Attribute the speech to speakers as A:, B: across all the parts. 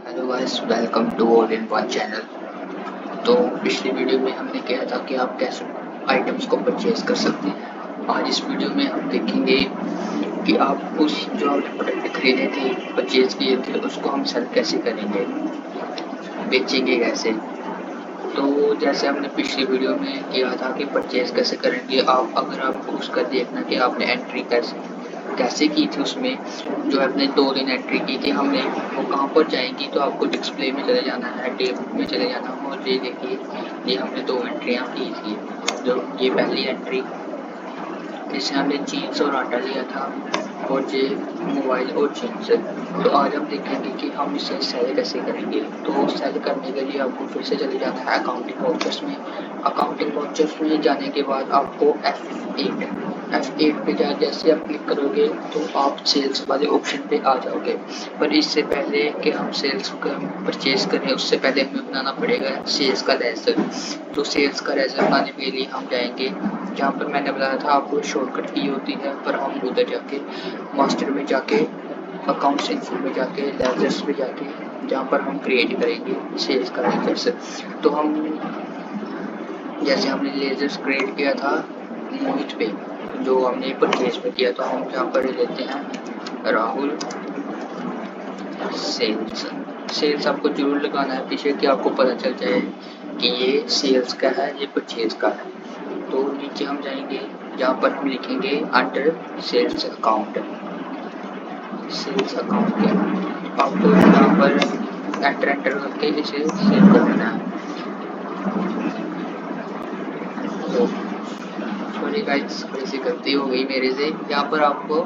A: Hello guys, welcome to all in one channel. तो पिछली video में हमने किया था कि आप कैसे आइटम्स को परचेज कर सकते हैं। आज इस वीडियो में हम देखेंगे कि आप उस जो आपने प्रोडक्ट खरीदे थे, परचेज किए थे, उसको हम सेल कैसे करेंगे, बेचेंगे कैसे। तो जैसे हमने पिछली वीडियो में किया था कि परचेज कैसे करेंगे, अगर आपको उसका देखना कि आपने एंट्री कैसे की थी, उसमें जो आपने 2 दिन एंट्री की थी हमने, वो कहाँ पर जाएंगी। तो आपको डिस्प्ले में चले जाना है, टेबल में चले जाना है और ये देखिए, ये हमने 2 एंट्रियाँ की थी। जो ये पहली एंट्री जिससे हमने जीन्स और आटा लिया था, और ये मोबाइल और जीन्स। तो आज हम देखेंगे कि हम इसे सेल कैसे करेंगे। तो सेल करने के लिए आपको फिर से चले जाना है अकाउंटिंग वाउचर्स में। अकाउंटिंग वाउचर्स में जाने के बाद आपको F8 पे जैसे आप क्लिक करोगे तो आप सेल्स वाले ऑप्शन पे आ जाओगे। पर इससे पहले कि हम सेल्स का परचेज करें, उससे पहले हमें बनाना पड़ेगा सेल्स का लेजर। तो सेल्स का लेजर बनाने के लिए हम जाएंगे जहाँ पर मैंने बताया था आपको शॉर्टकट की होती है, पर हम उधर जाके मास्टर में जाके अकाउंट्स इन्फो में जाके लेजर्स में जाके जहाँ पर हम क्रिएट करेंगे सेल्स का लेजर्स। तो हम जैसे हमने लेजर्स क्रिएट किया था मोहित पे, जो हमने परचेज में किया, तो हम यहाँ पर लेते हैं राहुल सेल्स। सेल्स आपको जरूर लगाना है पीछे कि आपको पता चल जाए कि ये सेल्स का है, ये परचेज का है। तो नीचे हम जाएंगे जहाँ पर हम लिखेंगे under sales account, sales account के आपको यहाँ पर एंटर करके इसे सेव कर देना है। तो सॉरी गाइस, थोड़ी सी गलती हो गई मेरे से। यहाँ पर आपको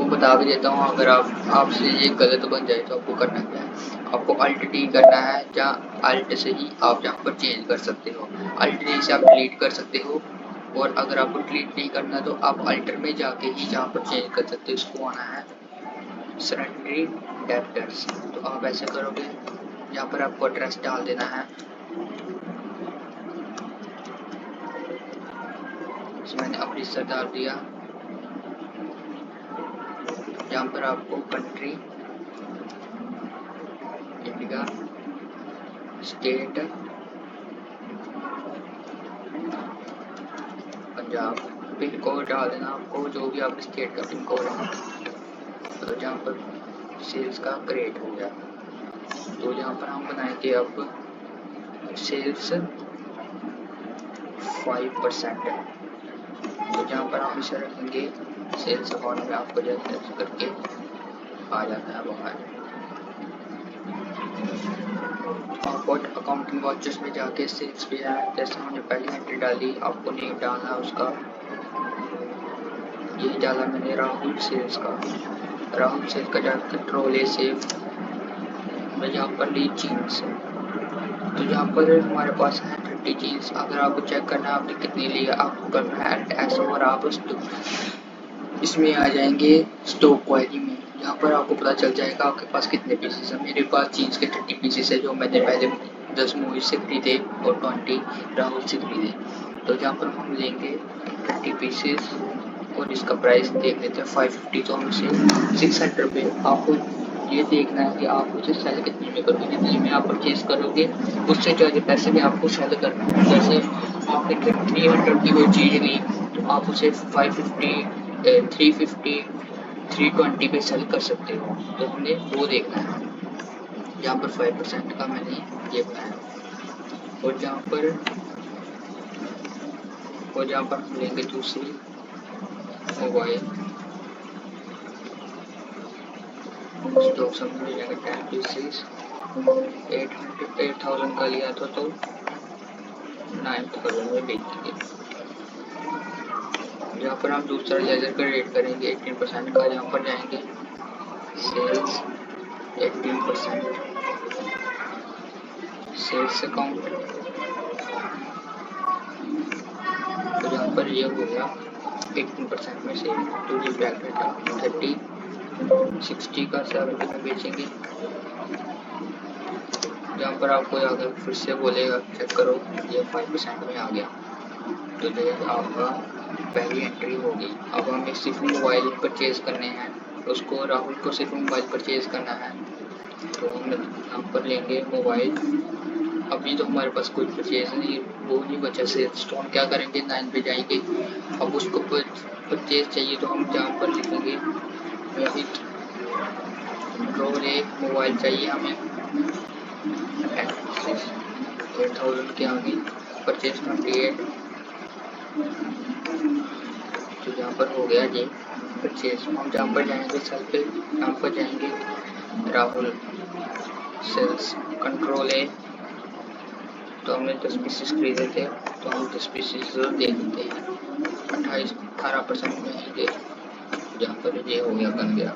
A: बता भी देता हूँ, अगर आपसे ये गलत बन जाए तो आपको करना क्या है। आपको अल्ट डी करना है, जहाँ अल्ट से ही आप यहाँ पर चेंज कर सकते हो। अल्ट डी से आप डिलीट कर सकते हो, और अगर आपको डिलीट नहीं करना तो आप अल्टर में जाके ही जहाँ पर चेंज कर सकते हो। इसको आना है सरेंडरी डेप्टर्स। तो आप ऐसे करोगे, यहाँ पर आपको एड्रेस डाल देना है। मैंने अमृतसर डाल दिया। यहाँ पर आपको country India, state Punjab, pin code डाल देना आपको, जो भी आप स्टेट का पिन कोड है। तो जहाँ पर सेल्स का क्रिएट हो गया, तो यहाँ पर हम बनाएंगे अब सेल्स 5%। तो जहाँ पर हम इसे रखेंगे सेल्स अकाउंट में, आपको जैसे करके आ जाता है बाहर। अकाउंटिंग वाउचर्स में जाके सेल्स पे है, जैसे हमने पहली एंट्री डाली, आपको नेम डालना है उसका। ये डाला मैंने राहुल सेल्स का। राहुल सेल्स का जाकर कंट्रोल ए सेव में यहाँ पर ली जीन्स। तो यहाँ पर हमारे पास है 30 जीन्स। अगर आपको चेक करना है आपने कितनी ली है, आपको करना है ऐसा, और आप इसमें आ जाएंगे स्टॉक क्वेरी में। यहाँ पर आपको पता चल जाएगा आपके पास कितने पीसेस है। मेरे पास जीन्स के 30 पीसेस है, जो मैंने पहले 10 मोहित से खरीदे और 20 राहुल से खरीदे। तो यहाँ पर हम लेंगे 30 पीसेस और इसका प्राइस देख लेते हैं 550। तो हम इसे 600 रुपये। आपको ये देखना है कि आप उसे सेल कितने में करोगे, जितने में आप परचेज करोगे उससे ज़्यादा पैसे में आपको सेल करना है। जैसे आपने 300 की कोई चीज़ ली, तो आप उसे 550, 350, 320 पे सेल कर सकते हो। तो हमने वो देखना है। यहाँ पर 5% का मैंने ये बनाया, और जहाँ पर हम लेंगे दूसरी मोबाइल स्टॉक समझ में जाएगा 10 पीसेस 8000 का लिया था, तो 9000 में बेच दिए। यहाँ पर हम दूसरा लेजर का रेट करेंगे 18% का। यहाँ पर जाएंगे सेल्स 18%, सेल्स अकाउंट। तो यहाँ पर ये हो गया 18% में से, तो ये ब्रैकेट 60 का 70 में बेचेंगे। जहाँ पर आपको अगर फिर से बोलेगा चेक करो, ये 5% में आ गया। तो ये आपका पहली एंट्री होगी। अब हमें सिर्फ मोबाइल परचेज करने हैं, उसको राहुल को सिर्फ मोबाइल परचेज करना है। तो हम यहाँ पर लेंगे मोबाइल। अभी तो हमारे पास कोई परचेज नहीं, वो नहीं बचा सेल्स, तो हम क्या करेंगे 9 पे जाएंगे। अब उसको परचेज चाहिए तो हम जहाँ पर लिखेंगे मोहित रोले मोबाइल चाहिए हमें 8000 के आगे परचेज 28। तो यहाँ पर हो गया जी परचेज। हम जहाँ पर जाएंगे सेल पे, यहाँ पर जाएंगे राहुल सेल्स कंट्रोल है। तो हमने 10 पीसेस खरीदे थे, तो हम 10 पीसेस दे देते हैं 18% में ही दे। जहाँ पर ये हो गया बन गया।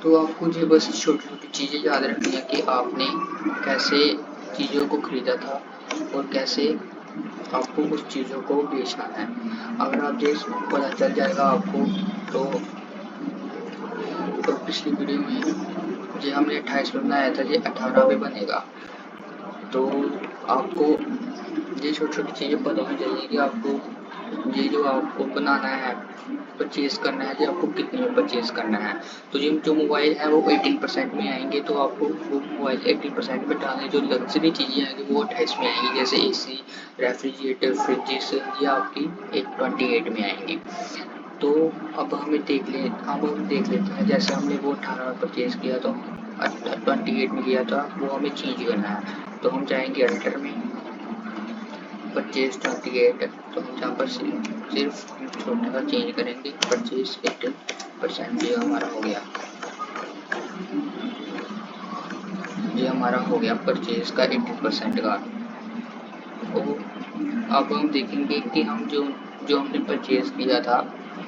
A: तो आपको ये बस छोटी छोटी चीज़ें याद रखनी है कि आपने कैसे चीज़ों को खरीदा था और कैसे आपको उस चीज़ों को बेचना है। अगर आप ये पता चल जाएगा आपको, तो पिछली वीडियो में जो हमने 28 पे बनाया था ये 18 पे बनेगा। तो आपको ये छोटी छोटी चीज़ें पता होनी चाहिए कि आपको ये जो आपको बनाना है, परचेज करना है, जो आपको कितने में परचेज करना है। तो ये जो मोबाइल है वो 18% में आएंगे, तो आपको वो मोबाइल 18% में डालने, जो लग्जरी चीज़ें आएंगी वो 28 में आएंगी, जैसे AC, रेफ्रिजरेटर, फ्रिजेस, ये आपकी 28 में आएंगी। तो अब हम देख लेते हैं, जैसे हमने वो 18 में परचेज किया तो 28 में किया था, वो हमें चेंज करना है। तो हम जाएंगे अंडर में परचेज 28, तो हम यहाँ पर सिर्फ छोटा सा चेंज करेंगे परचेज 18%। ये हमारा हो गया, ये हमारा हो गया परचेज का 18% का। तो अब हम देखेंगे कि हम जो हमने परचेज किया था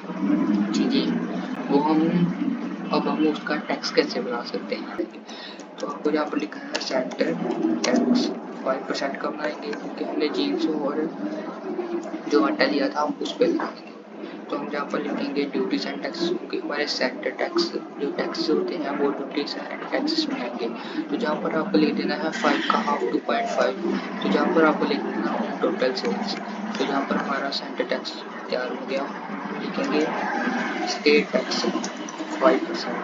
A: चीज़ें, वो हम उसका टैक्स कैसे बना सकते हैं। तो आपको यहाँ पर लिखा है सेंटर टैक्स 5% का बनाएंगे, क्योंकि हमने जीन्स और जो आटा लिया था हम उस पर लगाएंगे। तो हम यहाँ पर लिखेंगे ड्यूटीज एंड टैक्सेस, क्योंकि हमारे सेंटर टैक्स जो टैक्सेस होते हैं वो ड्यूटीज एंड टैक्सेस में आएंगे। तो जहाँ पर आपको लिख देना है 5 का हाफ 2.5। तो जहाँ पर आपको लिख देना ऑन टोटल सेल्स। तो जहाँ पर हमारा सेंटर टैक्स तैयार हो गया, लिखेंगे स्टेट टैक्स 5%।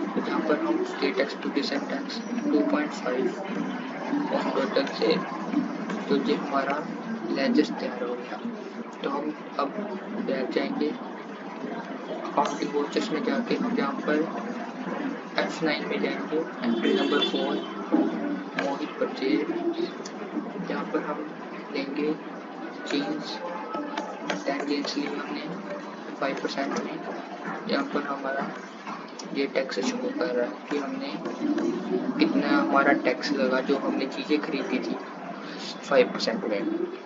A: तो जहाँ पर हम state tax duties and tax 2.5 on total sale. तो ये हमारा लेजर तैयार हो गया। तो हम अब बैठ जाएंगे अकाउंटिंग वॉचर्स में जाके, हम यहाँ पर F9 में जाएंगे, एंट्री नंबर 4 मोहित परचेज। यहाँ पर हम लेंगे जीन्स, 10 जीन्स ली हमने 5% में। यहाँ पर हमारा ये टैक्स शो कर रहा है कि हमने कितना हमारा टैक्स लगा जो हमने चीज़ें खरीदी थी 5% में।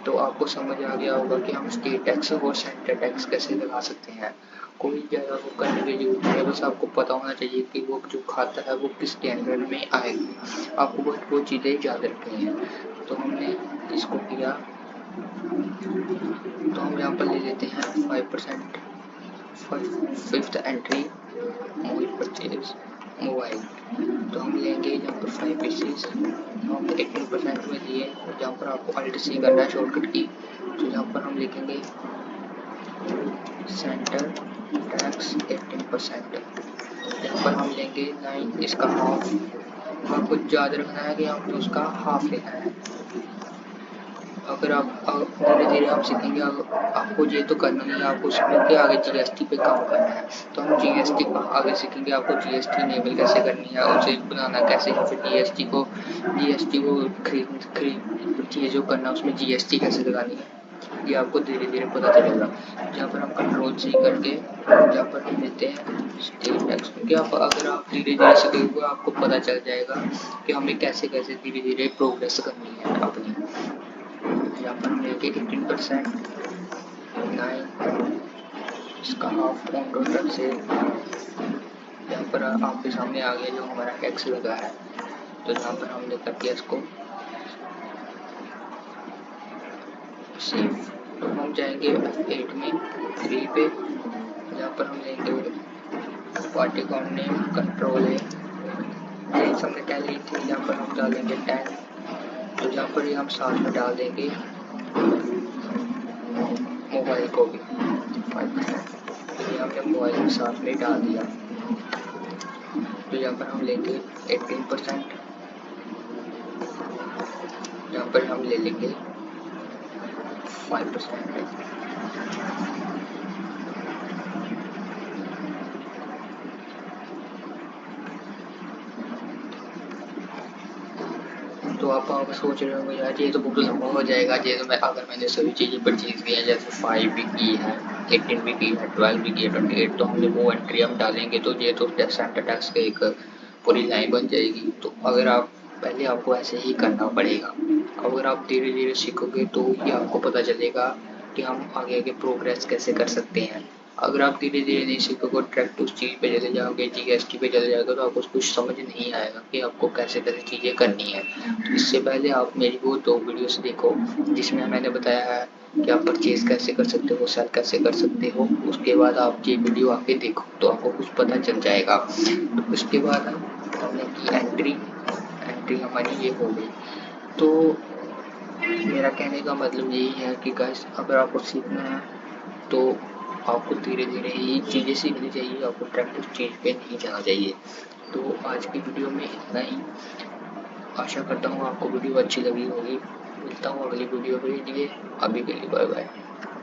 A: तो आपको समझ आ गया होगा कि हम स्टेट टैक्स और सेंटर टैक्स कैसे लगा सकते हैं। कोई ज़्यादा वो करने की जरूरत नहीं है, बस आपको पता होना चाहिए कि वो जो खाता है वो किस कैटेगरी में आएगी। आपको बस वो चीज़ें याद रखनी है। तो हमने इसको किया, तो हम यहाँ पर ले लेते हैं 5%, fifth entry mobile purchase mobile. तो हम लेंगे यहाँ पर 5 पीसेस, हम 18% में लिए। जहाँ पर आपको अल्ट सी करना है शॉर्टकट की। तो यहाँ पर हम लिखेंगे सेंटर टैक्स 18%। यहाँ पर हम लेंगे 9, इसका हाफ। आपको याद रखना है कि आपको उसका हाफ लेना है। अगर आप धीरे धीरे आप सीखेंगे, आपको ये तो करना नहीं है, आपको सीखने के आगे GST पे काम करना है। तो हम GST को आगे सीखेंगे, आपको GST इनेबल कैसे करनी है, उसे बनाना कैसे है, फिर GST को खरीद चीज़ जो करना है उसमें GST कैसे लगानी है, ये आपको धीरे धीरे पता चलेगा। जहाँ पर हम कंट्रोल C करके जहाँ पर हम लेते हैं स्टेट टैक्स, क्योंकि अगर आप धीरे धीरे सीखेंगे आपको पता चल जाएगा कि हमें कैसे कैसे धीरे धीरे प्रोग्रेस करनी है अपनी। यहाँ पर हम लेंगे 18%, 9 इसका हाफ ऑन टोटल से। यहाँ पर आपके सामने आ गया जो हमारा टैक्स लगा है। तो यहाँ पर हमने कर दिया इसको सेव। तो हम जाएंगे F8 में 3 पे, यहाँ पर हम लेंगे पार्टी अकाउंट नेम कंट्रोल है, जेन्स हमने 10 ली थी, यहाँ पर हम डालेंगे 10। तो यहाँ पर ही हम साथ में डाल देंगे मोबाइल को भी 5%। ये हमने मोबाइल के साथ में डाल दिया। तो यहाँ पर हम लेंगे 18%, यहाँ पर हम ले लेंगे 5%। तो आप सोच रहे होंगे यार ये तो बहुत लंबा हो जाएगा, ये तो अगर मैंने सभी चीज़ें परचेज की हैं, जैसे 5 भी की है, 18 भी की है, 12 भी की है, 28, तो हमने वो एंट्री हम डालेंगे तो ये तो सेंटर टैक्स का एक पूरी लाइन बन जाएगी। तो अगर आप पहले आपको ऐसे ही करना पड़ेगा। अगर आप धीरे धीरे सीखोगे तो ही आपको पता चलेगा कि हम आगे आगे प्रोग्रेस कैसे कर सकते हैं। अगर आप धीरे धीरे नहीं सीखोगे, डायरेक्ट उस चीज़ पे चले जाओगे, जीएसटी पे चले जाओगे, तो आपको कुछ समझ नहीं आएगा कि आपको कैसे कैसे चीज़ें करनी है। तो इससे पहले आप मेरी वो 2 वीडियोस देखो जिसमें मैंने बताया है कि आप परचेज कैसे कर सकते हो, सेल कैसे कर सकते हो। उसके बाद आप ये वीडियो आके देखो तो आपको कुछ पता चल जाएगा। तो उसके बाद हमने की एंट्री हमारी ये हो गई। तो मेरा कहने का मतलब यही है कि गाइस, अगर आपको सीखना है तो आपको धीरे धीरे ही चीज़ें सीखनी चाहिए, आपको डायरेक्ट उस चीज़ पे नहीं जाना चाहिए। तो आज की वीडियो में इतना ही। आशा करता हूँ आपको वीडियो अच्छी लगी होगी। मिलता हूँ अगली वीडियो के लिए। अभी के लिए बाय बाय।